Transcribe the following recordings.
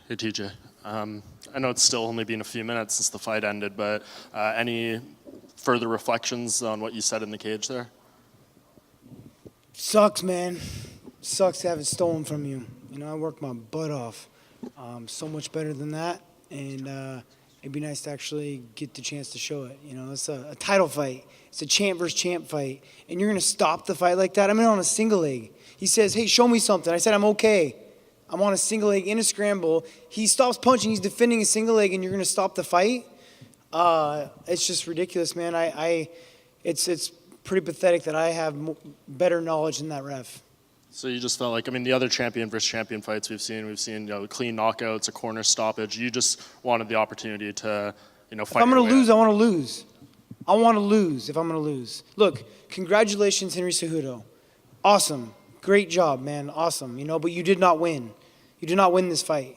Hey, TJ. I know it's still only been a few minutes since the fight ended, but any further reflections on what you said in the cage there? Sucks, man. Sucks to have it stolen from you. You know, I worked my butt off. So much better than that, and it'd be nice to actually get the chance to show it. You know, it's a title fight. It's a champ versus champ fight, and you're going to stop the fight like that? I'm in on a single leg. He says, hey, show me something. I said, I'm okay. I'm on a single leg in a scramble. He stops punching. He's defending a single leg, and you're going to stop the fight? It's just ridiculous, man. It's pretty pathetic that I have better knowledge than that ref. So you just felt like, I mean, the other champion versus champion fights we've seen, clean knockouts, a corner stoppage. You just wanted the opportunity to, fight. If I'm going to lose, I want to lose. I want to lose if I'm going to lose. Look, congratulations, Henry Cejudo. Awesome. Great job, man. Awesome. But you did not win. You did not win this fight.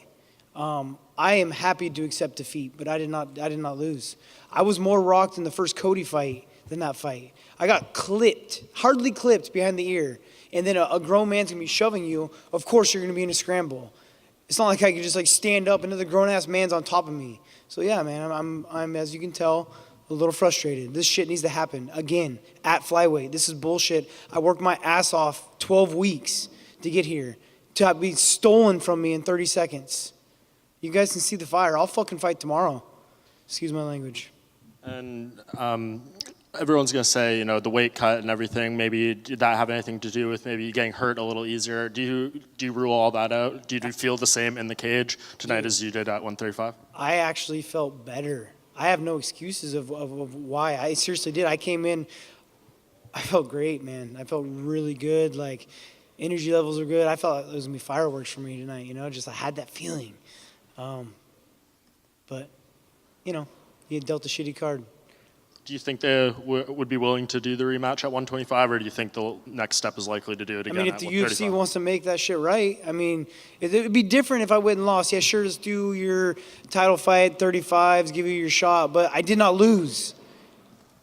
I am happy to accept defeat, but I did not lose. I was more rocked in the first Cody fight than that fight. I got clipped, hardly clipped behind the ear. And then a grown man's going to be shoving you. Of course you're going to be in a scramble. It's not like I can just stand up, another grown-ass man's on top of me. So yeah, man, I'm as you can tell, a little frustrated. This shit needs to happen again at flyweight. This is bullshit. I worked my ass off 12 weeks to get here, to be stolen from me in 30 seconds. You guys can see the fire. I'll fucking fight tomorrow. Excuse my language. And everyone's going to say, the weight cut and everything, maybe did that have anything to do with maybe getting hurt a little easier? Do you rule all that out? Do you feel the same in the cage tonight as you did at 135? I actually felt better. I have no excuses of why. I seriously did. I came in, I felt great, man. I felt really good. Like, energy levels were good. I felt like it was going to be fireworks for me tonight, just I had that feeling. But, you dealt a shitty card. Do you think they would be willing to do the rematch at 125, or do you think the next step is likely to do it again? If the UFC wants to make that shit right, it would be different if I went and lost. Yeah, sure, just do your title fight, 35s, give you your shot, but I did not lose.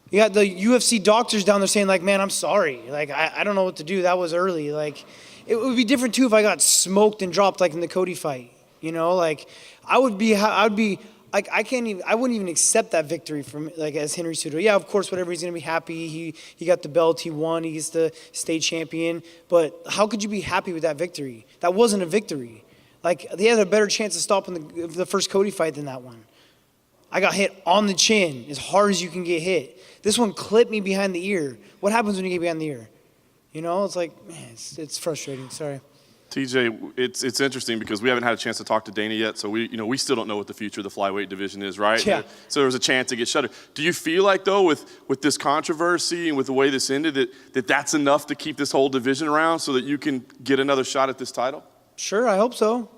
You got the UFC doctors down there saying, man, I'm sorry. I don't know what to do. That was early. It would be different, too, if I got smoked and dropped in the Cody fight. I wouldn't even accept that victory from as Henry Cejudo. Yeah, of course, whatever, he's gonna be happy. He got the belt, he won, he gets the state champion. But how could you be happy with that victory? That wasn't a victory. They had a better chance of stopping the first Cody fight than that one. I got hit on the chin as hard as you can get hit. This one clipped me behind the ear. What happens when you get behind the ear? It's man, it's frustrating. Sorry. TJ, it's interesting because we haven't had a chance to talk to Dana yet, so we still don't know what the future of the flyweight division is, right? Yeah. So there was a chance to get shuttered. Do you feel like, though, with this controversy and with the way this ended, that's enough to keep this whole division around so that you can get another shot at this title? Sure, I hope so.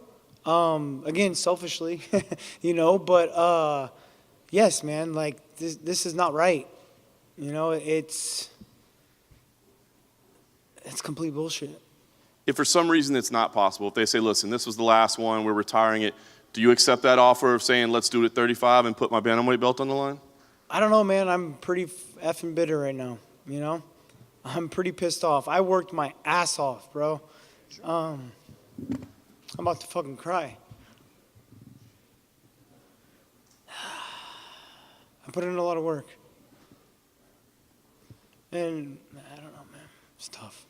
Again, selfishly, but yes, man, this is not right. It's complete bullshit. If for some reason it's not possible, if they say, listen, this was the last one, we're retiring it, do you accept that offer of saying, let's do it at 35 and put my bantamweight belt on the line? I don't know, man. I'm pretty effing bitter right now, I'm pretty pissed off. I worked my ass off, bro. I'm about to fucking cry. I put in a lot of work. And I don't know, man. It's tough.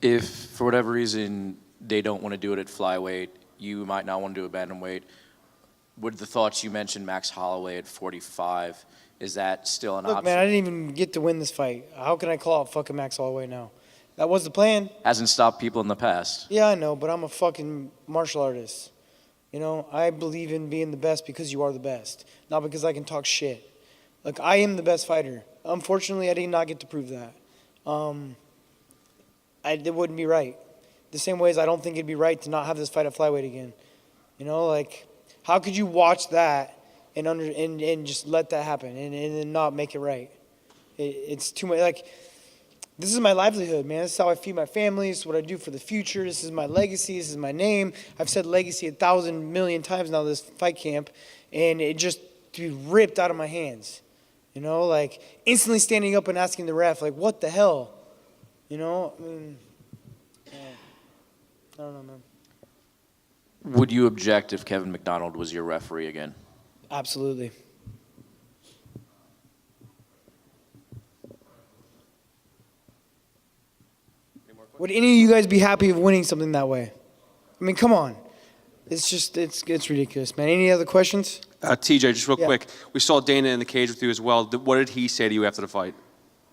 If, for whatever reason, they don't want to do it at flyweight, you might not want to do a bantamweight, would the thoughts you mentioned, Max Holloway at 45, is that still an option? Look, man, I didn't even get to win this fight. How can I call out fucking Max Holloway now? That was the plan. Hasn't stopped people in the past. Yeah, I know, but I'm a fucking martial artist. I believe in being the best because you are the best, not because I can talk shit. I am the best fighter. Unfortunately, I did not get to prove that. It wouldn't be right. The same way as I don't think it'd be right to not have this fight at flyweight again. How could you watch that and just let that happen and not make it right? It's too much. This is my livelihood, man. This is how I feed my family. This is what I do for the future. This is my legacy. This is my name. I've said legacy 1,000 million times now this fight camp, and it just to be ripped out of my hands. Instantly standing up and asking the ref, what the hell? Yeah. I don't know, man. Would you object if Kevin McDonald was your referee again? Absolutely. Would any of you guys be happy of winning something that way? I mean, come on. It's just, it's ridiculous, man. Any other questions? TJ, just real Yeah. quick. We saw Dana in the cage with you as well. What did he say to you after the fight?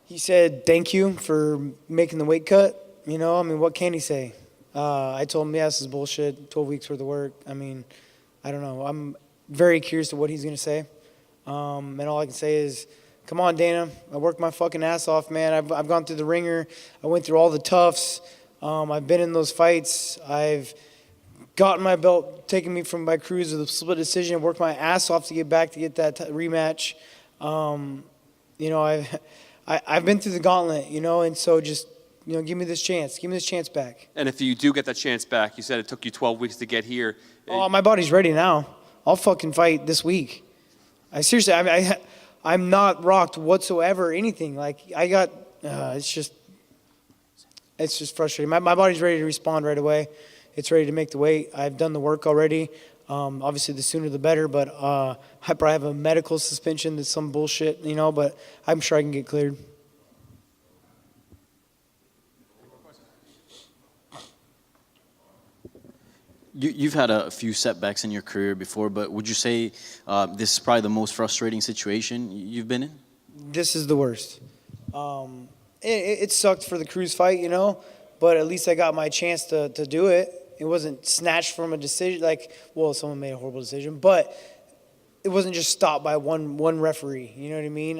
He said, thank you for making the weight cut. You know, I mean, what can he say? I told him, yeah, this is bullshit, 12 weeks worth of work. I mean, I don't know. I'm very curious to what he's going to say. And all I can say is, come on, Dana. I worked my fucking ass off, man. I've gone through the ringer. I went through all the toughs. I've been in those fights. I've gotten my belt taken me from my cruise with a split decision, worked my ass off to get back to get that rematch. You know, I've been through the gauntlet, you know, and so just, you know, give me this chance. Give me this chance back. And if you do get that chance back, you said it took you 12 weeks to get here. Oh, my body's ready now. I'll fucking fight this week. I seriously, I'm not rocked whatsoever, anything. Like, I got, it's just frustrating. My body's ready to respond right away. It's ready to make the weight. I've done the work already. Obviously, the sooner the better, but I probably have a medical suspension that's some bullshit, you know, but I'm sure I can get cleared. You've had a few setbacks in your career before, but would you say this is probably the most frustrating situation you've been in? This is the worst. It sucked for the Cruz fight, you know, but at least I got my chance to do it. It wasn't snatched from a decision, like, well, someone made a horrible decision, but it wasn't just stopped by one referee, you know what I mean?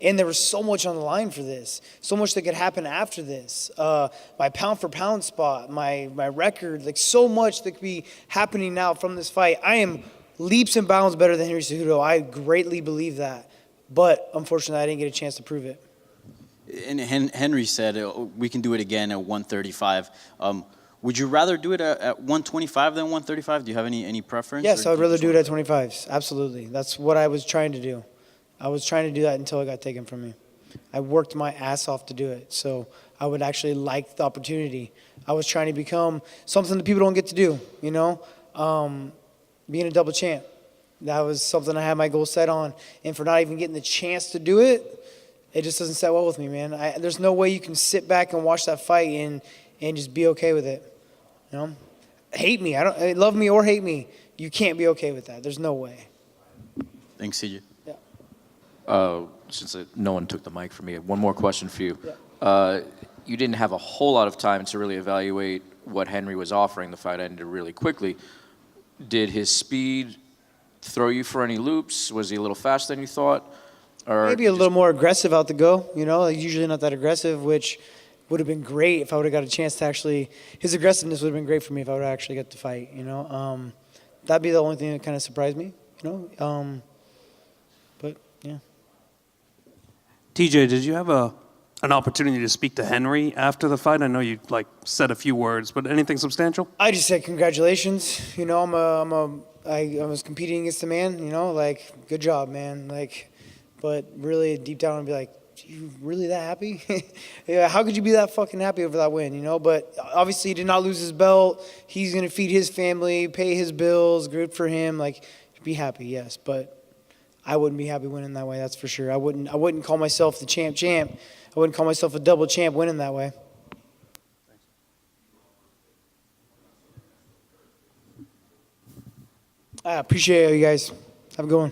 And there was so much on the line for this, so much that could happen after this. My pound-for-pound spot, my record, like so much that could be happening now from this fight. I am leaps and bounds better than Henry Cejudo. I greatly believe that, but unfortunately, I didn't get a chance to prove it. And Henry said we can do it again at 135. Would you rather do it at 125 than 135? Do you have any preference? Yes, I would rather do it at 25s. Absolutely. That's what I was trying to do. I was trying to do that until it got taken from me. I worked my ass off to do it. So I would actually like the opportunity. I was trying to become something that people don't get to do, you know, being a double champ. That was something I had my goal set on. And for not even getting the chance to do it, it just doesn't set well with me, man. There's no way you can sit back and watch that fight and just be okay with it. You know, hate me. Love me or hate me. You can't be okay with that. There's no way. Thanks, CJ. Yeah. Since no one took the mic from me, one more question for you. Yeah. You didn't have a whole lot of time to really evaluate what Henry was offering. The fight ended really quickly. Did his speed throw you for any loops? Was he a little faster than you thought? Or Maybe a little more aggressive out the go. You know, like usually not that aggressive, which would have been great if I would have got a chance to actually. His aggressiveness would have been great for me if I would have actually got to fight. You know, that'd be the only thing that kind of surprised me. You know, but yeah. TJ, did you have an opportunity to speak to Henry after the fight? I know you said a few words, but anything substantial? I just said congratulations. You know, I was competing against a man. You know, like good job, man. Like, but really deep down I'd be like, you really that happy? Yeah, how could you be that fucking happy over that win, you know? But obviously he did not lose his belt. He's going to feed his family, pay his bills, good for him. Like, be happy, yes. But I wouldn't be happy winning that way, that's for sure. I wouldn't call myself the champ. I wouldn't call myself a double champ winning that way. I appreciate you guys. Have a good one.